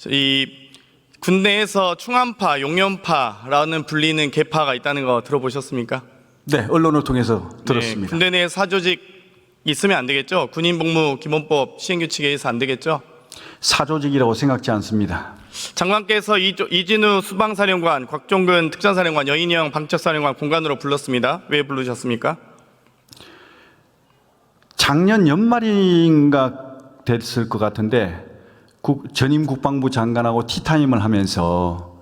이 군내에서 충암파, 용연파라는 불리는 계파가 있다는 거 들어보셨습니까? 네, 언론을 통해서 들었습니다. 네, 군대 내에 사조직 있으면 안 되겠죠? 군인복무기본법 시행규칙에 의해서 안 되겠죠? 사조직이라고 생각지 않습니다. 장관께서 이진우 수방사령관, 곽종근 특전사령관, 여인영 방첩사령관 공간으로 불렀습니다. 왜 부르셨습니까? 작년 연말인가 됐을 것 같은데 전임 국방부 장관하고 티타임을 하면서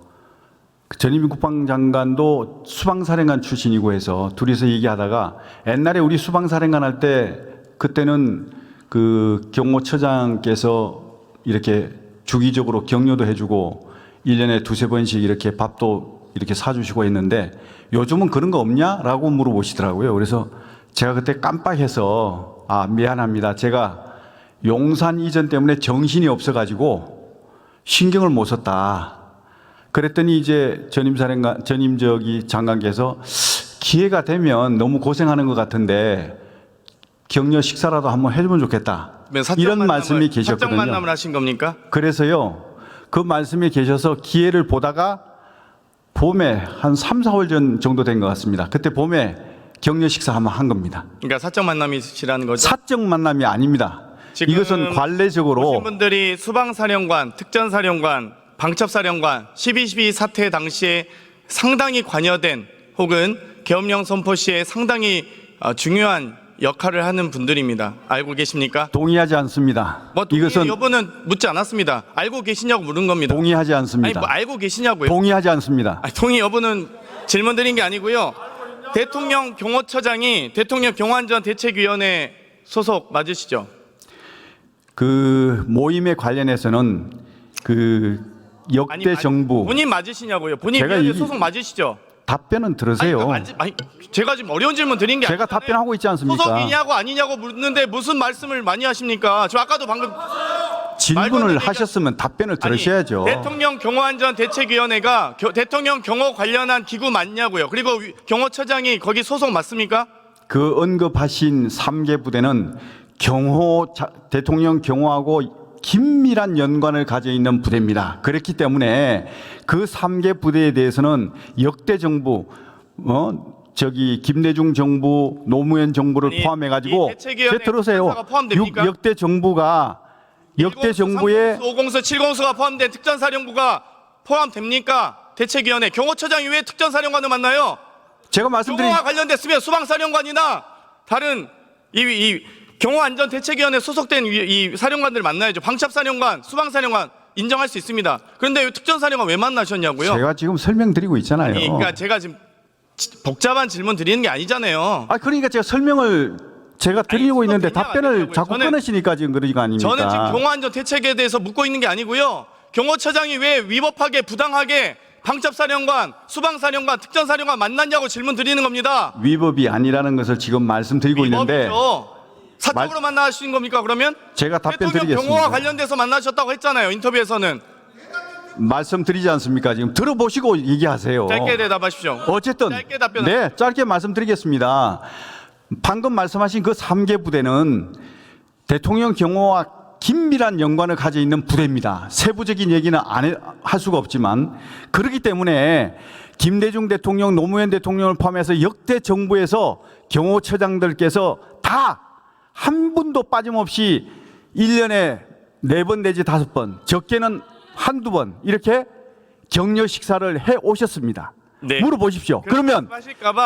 전임 국방장관도 수방사령관 출신이고 해서 둘이서 얘기하다가 옛날에 우리 수방사령관 할 때 그때는 그 경호처장께서 이렇게 주기적으로 격려도 해주고 1년에 두세 번씩 이렇게 밥도 이렇게 사주시고 했는데 요즘은 그런 거 없냐라고 물어보시더라고요. 그래서 제가 그때 깜빡해서 미안합니다. 제가 용산 이전 때문에 정신이 없어가지고 신경을 못 썼다. 그랬더니 이제 전임 장관께서 기회가 되면 너무 고생하는 것 같은데 격려 식사라도 한번 해주면 좋겠다. 이런 말씀이 계셨거든요. 사적 만남을 하신 겁니까? 그래서요, 그 말씀이 계셔서 기회를 보다가 봄에 한 3, 4월 전 정도 된 것 같습니다. 그때 봄에 격려 식사 한번 한 겁니다. 그러니까 사적 만남이시라는 거죠? 사적 만남이 아닙니다. 이것은 관례적으로 오신 분들이 수방사령관, 특전사령관, 방첩사령관 12.12 사태 당시에 상당히 관여된 혹은 계엄령 선포 시에 상당히 중요한 역할을 하는 분들입니다. 알고 계십니까? 동의하지 않습니다. 이것은 여부는 묻지 않았습니다. 알고 계시냐고 물은 겁니다. 동의하지 않습니다. 아니, 알고 계시냐고요? 동의하지 않습니다. 동의 여부는 질문 드린 게 아니고요. 대통령 경호처장이 대통령 경호안전대책위원회 소속 맞으시죠? 그 모임에 관련해서는 그 역대 정부 본인 맞으시냐고요? 본인 제가 위원회 소속 맞으시죠? 답변은 들으세요. 제가 지금 어려운 질문 드린 게 제가 아니잖아요. 답변하고 있지 않습니까? 소속이냐고 아니냐고 묻는데 무슨 말씀을 많이 하십니까? 저 아까도 방금 질문을 하셨으면 답변을 들으셔야죠. 대통령 경호안전대책위원회가 대통령 경호 관련한 기구 맞냐고요? 그리고 경호처장이 거기 소속 맞습니까? 그 언급하신 3개 부대는 대통령 경호하고 긴밀한 연관을 가져 있는 부대입니다. 그렇기 때문에 그 3개 부대에 대해서는 역대 정부, 김대중 정부, 노무현 정부를 포함해 가지고 들으세요. 역대 정부가 역대 정부의 5공수, 7공수가 포함된 특전사령부가 포함됩니까? 대책위원회 경호처장이 왜 특전사령관을 만나요? 제가 말씀드린 경호와 관련됐으면 수방사령관이나 다른 이 경호안전대책위원회 소속된 이 사령관들 만나야죠. 방첩사령관, 수방사령관 인정할 수 있습니다. 그런데 왜 특전사령관 왜 만나셨냐고요? 제가 지금 설명드리고 있잖아요. 그러니까 제가 지금 복잡한 질문 드리는 게 아니잖아요. 그러니까 제가 설명을 드리고 있는데 답변을 자꾸 끊으시니까 지금 그런 거 아닙니까? 저는 지금 경호안전대책에 대해서 묻고 있는 게 아니고요. 경호처장이 왜 위법하게 부당하게 방첩사령관, 수방사령관, 특전사령관 만났냐고 질문 드리는 겁니다. 위법이 아니라는 것을 지금 말씀드리고 있는데 위법이죠. 사적으로 만나신 겁니까 그러면? 제가 답변 대통령 드리겠습니다. 경호와 관련돼서 만나셨다고 했잖아요. 인터뷰에서는. 말씀드리지 않습니까? 지금 들어보시고 얘기하세요. 짧게 대답하십시오. 어쨌든 짧게 답변. 네, 짧게 말씀드리겠습니다. 방금 말씀하신 그 3개 부대는 대통령 경호와 긴밀한 연관을 가져 있는 부대입니다. 세부적인 얘기는 할 수가 없지만 그렇기 때문에 김대중 대통령, 노무현 대통령을 포함해서 역대 정부에서 경호처장들께서 다 한 분도 빠짐없이 1년에 4번 내지 5번, 적게는 한두 번 이렇게 격려 식사를 해 오셨습니다. 네. 물어보십시오. 그러면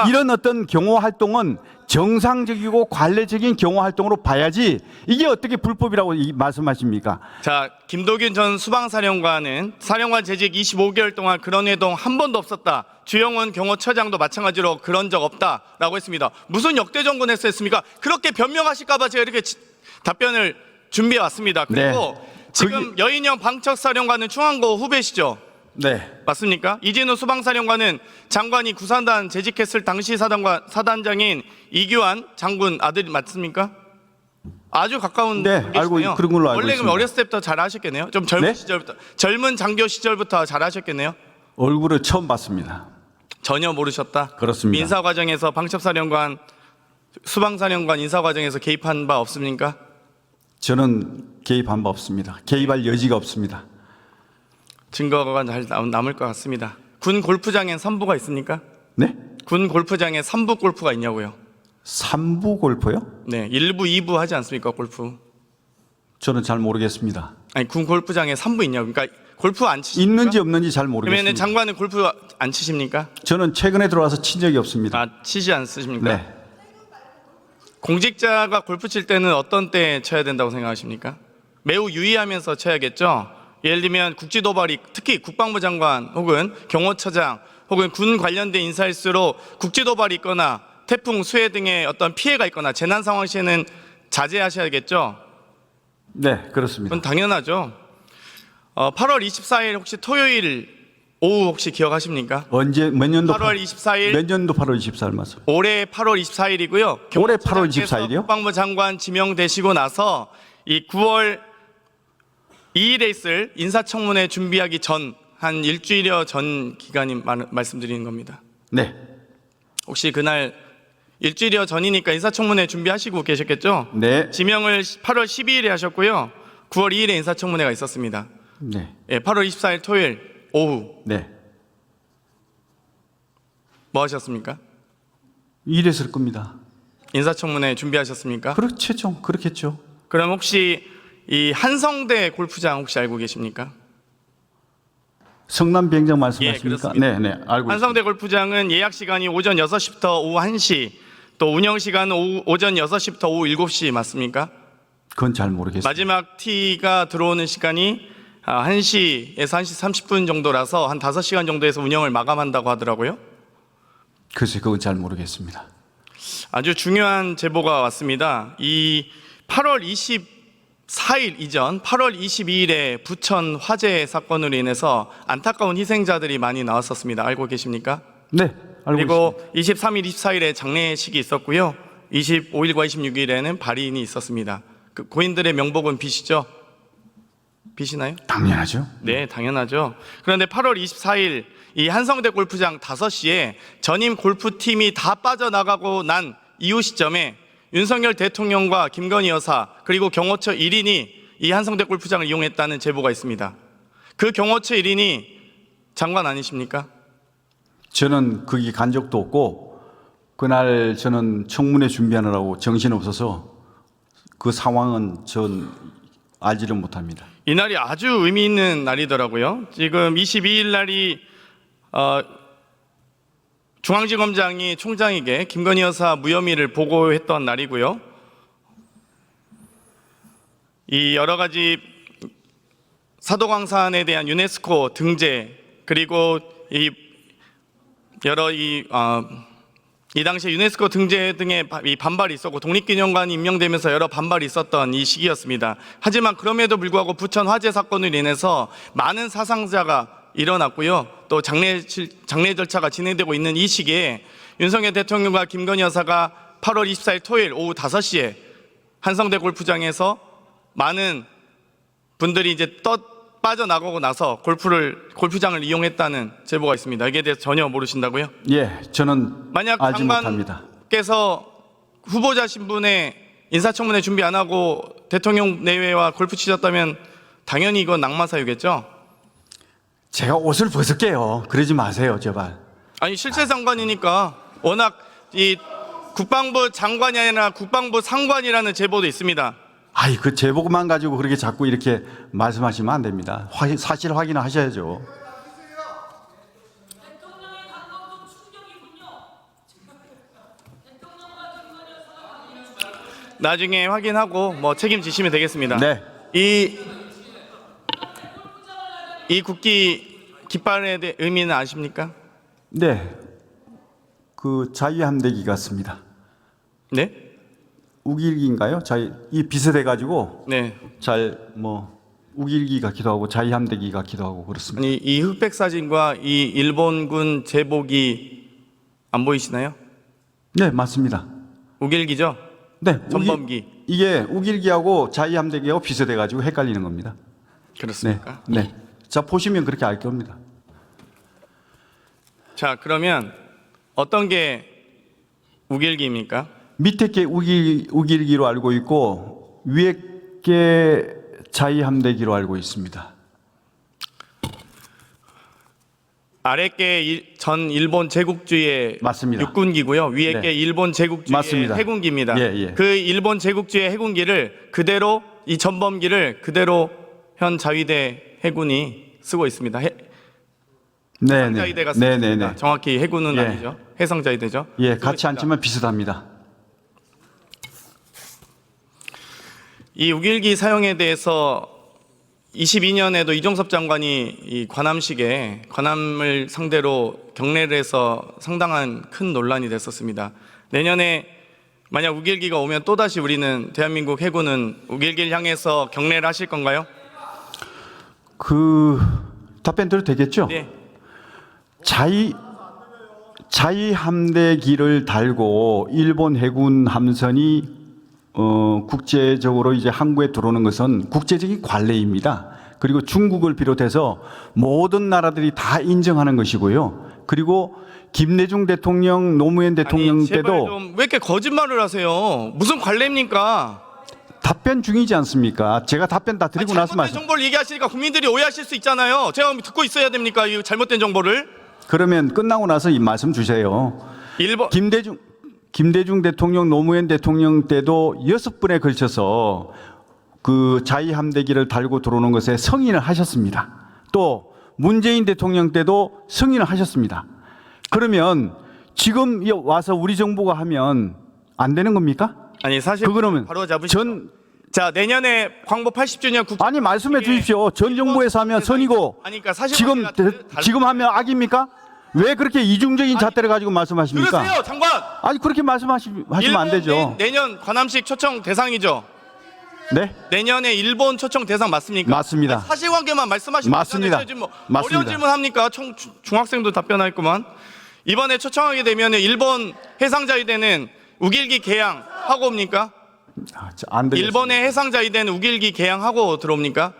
이런 어떤 경호 활동은 정상적이고 관례적인 경호 활동으로 봐야지 이게 어떻게 불법이라고 말씀하십니까? 자, 김도균 전 수방사령관은 사령관 재직 25개월 동안 그런 회동 한 번도 없었다. 주영원 경호처장도 마찬가지로 그런 적 없다라고 했습니다. 무슨 역대 정권 했습니까? 그렇게 변명하실까 봐 제가 이렇게 답변을 준비해 왔습니다. 그리고 지금 여인영 방첩사령관은 충안고 후배시죠? 네. 맞습니까? 이진우 수방사령관은 장관이 구산단 재직했을 당시 사단장인 이규환 장군 아들 맞습니까? 아주 가까운 알고 그런 걸로 알고 원래 있습니다. 어렸을 때부터 잘 하셨겠네요. 좀 젊은 시절부터 젊은 장교 시절부터 잘 하셨겠네요. 얼굴을 처음 봤습니다. 전혀 모르셨다. 그렇습니다. 인사 과정에서 방첩사령관, 수방사령관 인사 과정에서 개입한 바 없습니까? 저는 개입한 바 없습니다. 개입할 여지가 없습니다. 증거가 잘 남을 것 같습니다. 군 골프장엔 선부가 있습니까? 네? 군 골프장에 3부 골프가 있냐고요? 3부 골프요? 네, 1부, 2부 하지 않습니까, 골프? 저는 잘 모르겠습니다. 아니, 군 골프장에 3부 있냐고. 그러니까 골프 안 치십니까? 있는지 없는지 잘 그러면 모르겠습니다. 장관은 골프 안 치십니까? 저는 최근에 들어와서 친 적이 없습니다. 치지 않으십니까? 네. 공직자가 골프 칠 때는 어떤 때 쳐야 된다고 생각하십니까? 매우 유의하면서 쳐야겠죠? 예를 들면 국지도발이, 특히 국방부 장관 혹은 경호처장 혹은 군 관련된 인사일수록 국지도발이 있거나 태풍, 수해 등의 어떤 피해가 있거나 재난 상황 시에는 자제하셔야겠죠? 네, 그렇습니다. 그건 당연하죠. 8월 24일 혹시 토요일 오후 혹시 기억하십니까? 언제 몇 년도 8월 24일 몇 년도 8월 24일 맞죠? 올해 8월 24일이고요. 올해 8월 24일이요? 국방부 장관 지명되시고 나서 이 9월 2일에 있을 인사청문회 준비하기 전 한 일주일여 전 기간이 말씀드리는 겁니다. 네. 혹시 그날 일주일여 전이니까 인사청문회 준비하시고 계셨겠죠? 네. 지명을 8월 12일에 하셨고요. 9월 2일에 인사청문회가 있었습니다. 네. 예, 8월 24일 토요일 오후 네. 뭐 하셨습니까? 일했을 겁니다. 인사청문회 준비하셨습니까? 그렇겠죠. 그렇겠죠. 그럼 혹시 이 한성대 골프장 혹시 알고 계십니까? 성남 비행장 예, 말씀하십니까? 그렇습니다. 네, 네. 알고 한성대 골프장은 예약 시간이 오전 6시부터 오후 1시, 또 운영 시간은 오전 6시부터 오후 7시 맞습니까? 있습니다. 그건 잘 모르겠습니다. 마지막 티가 들어오는 시간이 1시에서 1시 30분 정도라서 한 5시간 정도에서 운영을 마감한다고 하더라고요. 글쎄 그건 잘 모르겠습니다. 아주 중요한 제보가 왔습니다. 이 8월 24일 이전 8월 22일에 부천 화재 사건으로 인해서 안타까운 희생자들이 많이 나왔었습니다. 알고 계십니까? 네, 알고 그리고 있습니다. 23일, 24일에 장례식이 있었고요. 25일과 26일에는 발인이 있었습니다. 그 고인들의 명복은 비시죠? 비시나요? 당연하죠. 네, 당연하죠. 그런데 8월 24일 이 한성대 골프장 5시에 전임 골프팀이 다 빠져나가고 난 이후 시점에 윤석열 대통령과 김건희 여사 그리고 경호처 1인이 이 한성대 골프장을 이용했다는 제보가 있습니다. 그 경호처 1인이 장관 아니십니까? 저는 거기 간 적도 없고 그날 저는 청문회 준비하느라고 정신없어서 그 상황은 전 알지를 못합니다. 이날이 아주 의미 있는 날이더라고요. 지금 22일 날이 중앙지검장이 총장에게 김건희 여사 무혐의를 보고했던 날이고요. 이 여러 가지 사도광산에 대한 유네스코 등재 그리고 이 여러 이 당시에 유네스코 등재 등의 이 반발이 있었고 독립기념관이 임명되면서 여러 반발이 있었던 이 시기였습니다. 하지만 그럼에도 불구하고 부천 화재 사건으로 인해서 많은 사상자가 일어났고요. 또 장례 절차가 진행되고 있는 이 시기에 윤석열 대통령과 김건희 여사가 8월 24일 토요일 오후 5시에 한성대 골프장에서 많은 분들이 이제 빠져나가고 나서 골프장을 이용했다는 제보가 있습니다. 이게 대해서 전혀 모르신다고요? 예, 저는 만약 알지 못합니다. 장관께서 후보자 신분에 인사청문회 준비 안 하고 대통령 내외와 골프 치셨다면 당연히 이건 낙마 사유겠죠? 제가 옷을 벗을게요. 그러지 마세요, 제발. 아니 실세 장관이니까 워낙 이 국방부 장관이 아니라 국방부 상관이라는 제보도 있습니다. 아이, 그 제보만 가지고 그렇게 자꾸 이렇게 말씀하시면 안 됩니다. 사실 확인을 하셔야죠. 나중에 확인하고 뭐 책임지시면 되겠습니다. 네. 이 국기 깃발에 대해 의미는 아십니까? 네. 그 자유함대기 같습니다. 네? 우길기인가요? 이 비슷해 가지고 네. 우길기 같기도 하고 자유함대기 같기도 하고 그렇습니다. 아니 이 흑백 사진과 이 일본군 제복이 안 보이시나요? 네, 맞습니다. 우길기죠? 네, 전범기. 이게 우길기하고 자유함대기하고 비슷해 가지고 헷갈리는 겁니다. 그렇습니까? 네. 네. 자, 보시면 그렇게 알 겁니다. 자, 그러면 어떤 게 우길기입니까? 밑에 게 우길기로 알고 있고 위에 게 자유함대기로 알고 있습니다. 아래께 전 일본 제국주의 맞습니다. 육군기고요. 위에께 네. 일본 제국주의 맞습니다. 해군기입니다. 예, 예. 그 일본 제국주의 해군기를 그대로 이 전범기를 그대로 현 자위대 해군이 쓰고 있습니다. 해상자위대가 쓰고 있습니다. 정확히 해군은 예. 아니죠. 해상자위대죠. 예, 같이 앉지만 비슷합니다. 이 우길기 사용에 대해서 22년에도 이종섭 장관이 이 관함식에 관함을 상대로 경례를 해서 상당한 큰 논란이 됐었습니다. 내년에 만약 우길기가 오면 또다시 우리는 대한민국 해군은 우길기를 향해서 경례를 하실 건가요? 그 답변 드려도 되겠죠? 네. 자위 함대기를 달고 일본 해군 함선이 국제적으로 이제 항구에 들어오는 것은 국제적인 관례입니다. 그리고 중국을 비롯해서 모든 나라들이 다 인정하는 것이고요. 그리고 김대중 대통령, 노무현 대통령 아니, 제발 때도 좀 왜 이렇게 거짓말을 하세요? 무슨 관례입니까? 답변 중이지 않습니까? 제가 답변 다 드리고 나서 잘못된 말씀. 정보를 얘기하시니까 국민들이 오해하실 수 있잖아요. 제가 듣고 있어야 됩니까? 이 잘못된 정보를? 그러면 끝나고 나서 이 말씀 주세요. 일본 김대중 대통령, 노무현 대통령 때도 6번에 걸쳐서 그 자위 함대기를 달고 들어오는 것에 승인을 하셨습니다. 또 문재인 대통령 때도 승인을 하셨습니다. 그러면 지금 와서 우리 정부가 하면 안 되는 겁니까? 아니 사실 그거는 바로 잡으시죠. 자 내년에 광복 80주년 국제 아니 말씀해 주십시오. 전 정부에서 하면 선이고 아니 그러니까 사실 지금 하면 악입니까? 왜 그렇게 이중적인 잣대를 가지고 말씀하십니까? 들으세요 장관. 아니 그렇게 말씀하시면 안 되죠. 내년 관함식 초청 대상이죠. 네? 내년에 일본 초청 대상 맞습니까? 맞습니다. 아니, 사실관계만 말씀하시면 맞습니다. 되잖아요. 지금 뭐 맞습니다. 어려운 질문 합니까? 중학생도 답변했구만. 이번에 초청하게 되면 일본 해상자위대는 우길기 개항하고 옵니까? 안 되겠습니다. 일본의 해상자위대는 우길기 개항하고 들어옵니까?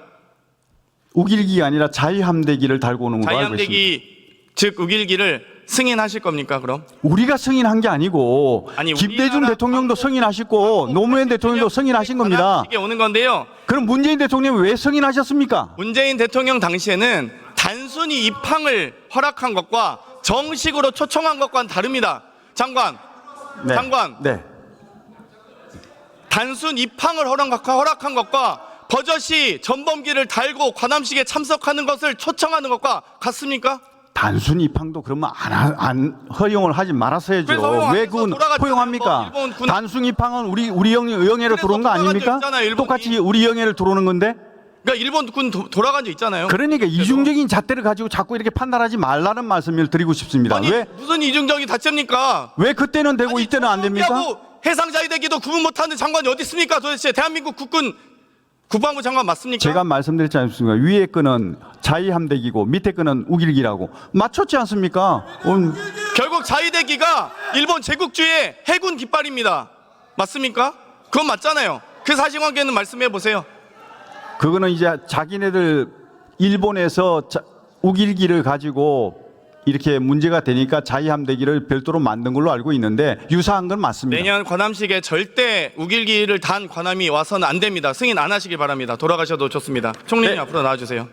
우길기가 아니라 자위함대기를 달고 오는 걸로 알고 있습니다. 자위함대기 즉 우길기를 승인하실 겁니까 그럼? 우리가 승인한 게 아니고 아니, 김대중 우리나라 대통령도 승인하시고 노무현 대통령도 승인하신 겁니다. 이게 오는 건데요. 그럼 문재인 대통령이 왜 승인하셨습니까? 문재인 대통령 당시에는 단순히 입항을 허락한 것과 정식으로 초청한 것과는 다릅니다. 장관, 네. 장관. 네. 단순 입항을 허락한 것과 버젓이 전범기를 달고 관함식에 참석하는 것을 초청하는 것과 같습니까? 단순 입항도 그러면 안 허용을 하지 말았어야죠. 그래서 허용 안 왜 해서 그건 돌아갔잖아요. 허용합니까? 일본 군- 단순 입항은 우리 영해로 그래서 들어온 거 돌아간 적 아닙니까? 있잖아요, 일본이. 똑같이 우리 영해를 들어오는 건데. 그러니까 일본 군 돌아간 적 있잖아요. 그러니까 이중적인 잣대를 가지고 자꾸 이렇게 판단하지 말라는 말씀을 드리고 싶습니다. 아니 무슨 이중적이 다릅니까? 왜 그때는 되고 이때는 안 됩니까? 해상자위대기도 구분 못하는 장관이 어디 있습니까? 도대체 대한민국 국군 국방부 장관 맞습니까? 제가 말씀드렸지 않습니까? 위에 거는 자위함대기고 밑에 거는 우길기라고 맞췄지 않습니까? 결국 자위대기가 일본 제국주의 해군 깃발입니다. 맞습니까? 그건 맞잖아요. 그 사실관계는 말씀해 보세요. 그거는 이제 자기네들 일본에서 우길기를 가지고 이렇게 문제가 되니까 자위함대기를 별도로 만든 걸로 알고 있는데 유사한 건 맞습니다. 내년 관함식에 절대 우길기를 단 관함이 와서는 안 됩니다. 승인 안 하시길 바랍니다. 돌아가셔도 좋습니다. 총리님 네. 앞으로 나와주세요.